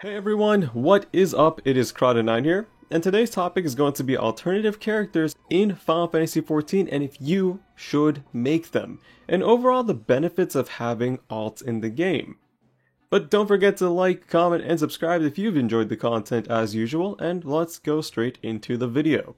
Hey everyone, what is up? It is Crowded9 here, and today's topic is going to be alternative characters in Final Fantasy XIV and if you should make them, and overall the benefits of having alts in the game. But don't forget to like, comment, and subscribe if you've enjoyed the content as usual, and let's go straight into the video.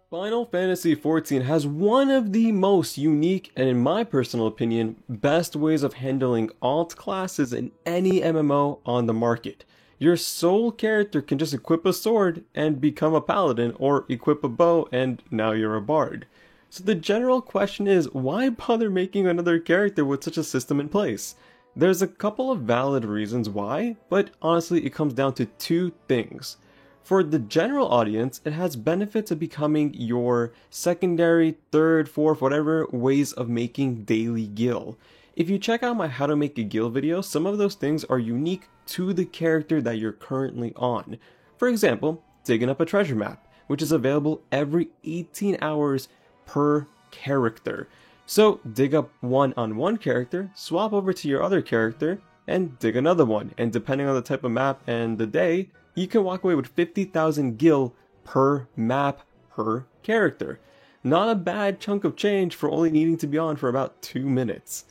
Final Fantasy XIV has one of the most unique and, in my personal opinion, best ways of handling alt classes in any MMO on the market. Your sole character can just equip a sword and become a paladin, or equip a bow and now you're a bard. So the general question is, why bother making another character with such a system in place? There's a couple of valid reasons why, but honestly it comes down to two things. For the general audience, it has benefits of becoming your secondary, third, fourth, whatever ways of making daily gil. If you check out my how to make a gil video, some of those things are unique to the character that you're currently on. For example, digging up a treasure map, which is available every 18 hours per character. So dig up one on one character, swap over to your other character, and dig another one, and depending on the type of map and the day, you can walk away with 50,000 gil per map per character. Not a bad chunk of change for only needing to be on for about 2 minutes.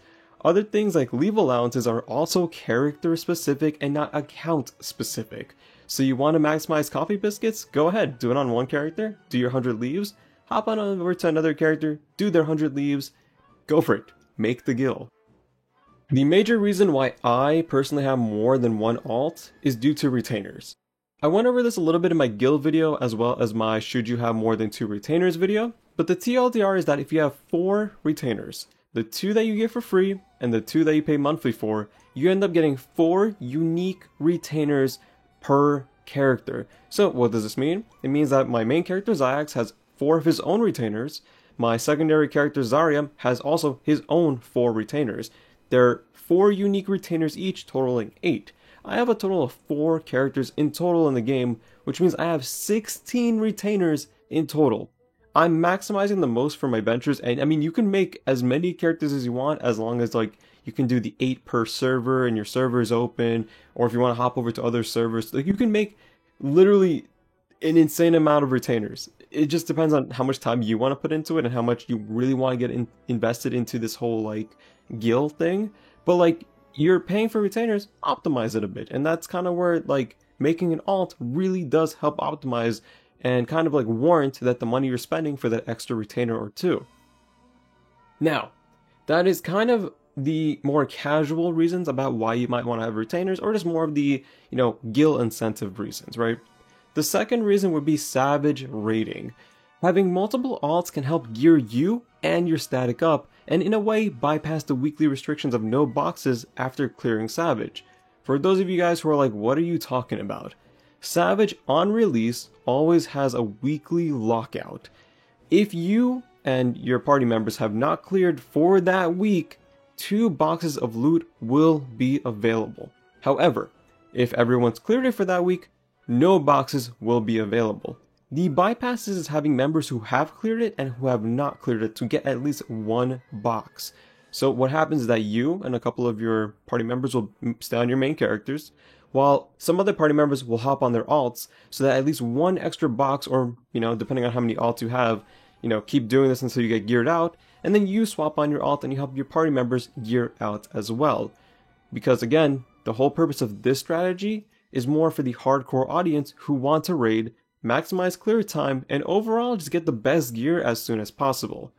Other things like leave allowances are also character specific and not account specific. So you want to maximize coffee biscuits? Go ahead, do it on one character, do your 100 leaves, hop on over to another character, do their 100 leaves, go for it, make the gil. The major reason why I personally have more than one alt is due to retainers. I went over this a little bit in my guild video as well as my should you have more than 2 retainers video, but the TLDR is that if you have 4 retainers, the 2 that you get for free and the 2 that you pay monthly for, you end up getting 4 unique retainers per character. So what does this mean? It means that my main character Zayax has 4 of his own retainers, my secondary character Zarya has also his own 4 retainers. There are 4 unique retainers each, totaling 8. I have a total of 4 characters in total in the game, which means I have 16 retainers in total. I'm maximizing the most for my ventures, and I mean, you can make as many characters as you want as long as like you can do the 8 per server and your server is open, or if you want to hop over to other servers, like you can make literally an insane amount of retainers. It just depends on how much time you want to put into it and how much you really want to get invested into this whole like guild thing. But like, you're paying for retainers, optimize it a bit. And that's kind of where like making an alt really does help optimize and kind of like warrant that the money you're spending for that extra retainer or 2. Now, that is kind of the more casual reasons about why you might want to have retainers, or just more of the, gil incentive reasons, right? The second reason would be savage raiding. Having multiple alts can help gear you and your static up, and in a way bypass the weekly restrictions of no boxes after clearing Savage. For those of you guys who are like, what are you talking about? Savage on release always has a weekly lockout. If you and your party members have not cleared for that week, 2 boxes of loot will be available. However, if everyone's cleared it for that week, no boxes will be available. The bypass is having members who have cleared it and who have not cleared it to get at least 1 box. So what happens is that you and a couple of your party members will stay on your main characters, while some other party members will hop on their alts so that at least 1 extra box, or, depending on how many alts you have, keep doing this until you get geared out, and then you swap on your alt and you help your party members gear out as well. Because again, the whole purpose of this strategy is more for the hardcore audience who want to raid, maximize clear time, and overall just get the best gear as soon as possible.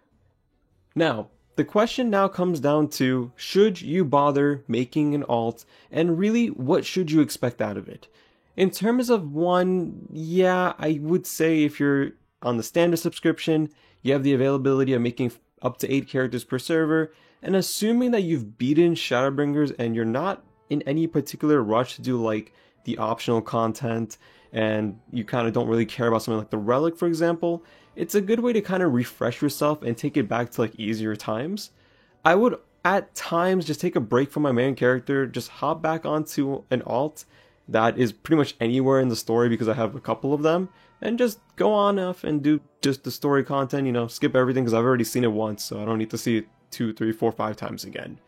Now, the question now comes down to, should you bother making an alt, and really, what should you expect out of it? In terms of one, yeah, I would say if you're on the standard subscription, you have the availability of making up to 8 characters per server, and assuming that you've beaten Shadowbringers and you're not in any particular rush to do like the optional content, and you kind of don't really care about something like the Relic, for example, it's a good way to kind of refresh yourself and take it back to like easier times. I would at times just take a break from my main character, just hop back onto an alt that is pretty much anywhere in the story because I have a couple of them, and just go on off and do just the story content, skip everything because I've already seen it once, so I don't need to see it 2, 3, 4, 5 times again.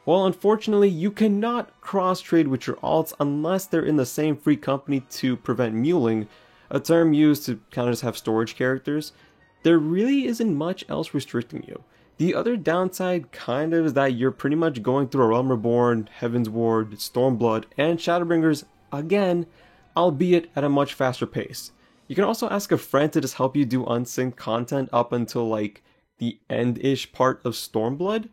Well, unfortunately, you cannot cross-trade with your alts unless they're in the same free company to prevent muling, a term used to kind of just have storage characters. There really isn't much else restricting you. The other downside kind of is that you're pretty much going through a Realm Reborn, Heaven's Ward, Stormblood, and Shadowbringers again, albeit at a much faster pace. You can also ask a friend to just help you do unsynced content up until like the end-ish part of Stormblood.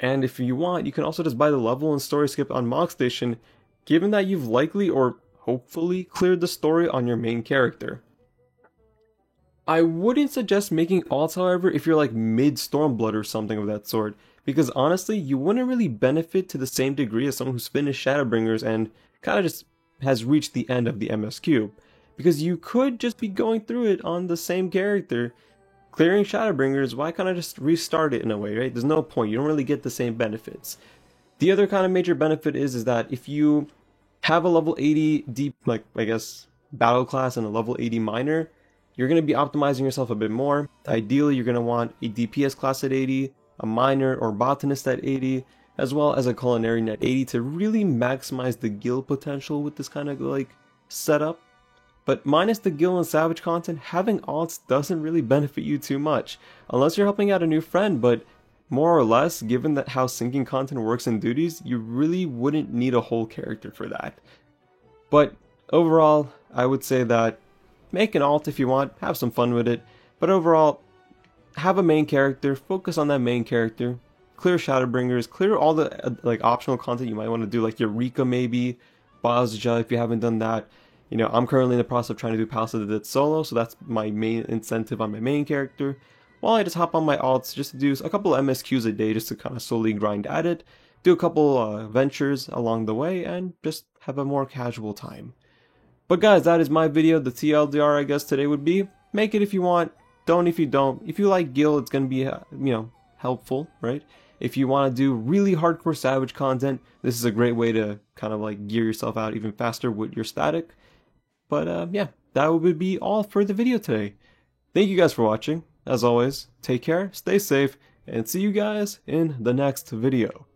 And if you want, you can also just buy the level and story skip on Mog Station, given that you've likely or hopefully cleared the story on your main character. I wouldn't suggest making alts, however, if you're like mid Stormblood or something of that sort, because honestly, you wouldn't really benefit to the same degree as someone who's finished Shadowbringers and kind of just has reached the end of the MS Cube, because you could just be going through it on the same character, clearing Shadowbringers. Why can't I just restart it in a way, right? There's no point, you don't really get the same benefits. The other kind of major benefit is that if you have a level 80 deep, like I guess, battle class and a level 80 miner, you're going to be optimizing yourself a bit more. Ideally, you're going to want a DPS class at 80, a miner or botanist at 80, as well as a culinarian at 80 to really maximize the guild potential with this kind of like setup. But minus the guild and savage content, having alts doesn't really benefit you too much, unless you're helping out a new friend, but more or less, given that how syncing content works in duties, you really wouldn't need a whole character for that. But overall, I would say that make an alt if you want, have some fun with it, but overall, have a main character, focus on that main character, clear Shadowbringers, clear all the like optional content you might want to do, like Eureka maybe, Bozja if you haven't done that. You know, I'm currently in the process of trying to do Palace of the Dead solo, so that's my main incentive on my main character. While I just hop on my alts just to do a couple of MSQs a day just to kind of slowly grind at it, do a couple ventures along the way, and just have a more casual time. But guys, that is my video. The TLDR I guess today would be, make it if you want, don't if you don't. If you like guild, it's going to be, you know, helpful, right? If you want to do really hardcore savage content, this is a great way to kind of like gear yourself out even faster with your static. But yeah, that would be all for the video today. Thank you guys for watching. As always, take care, stay safe, and see you guys in the next video.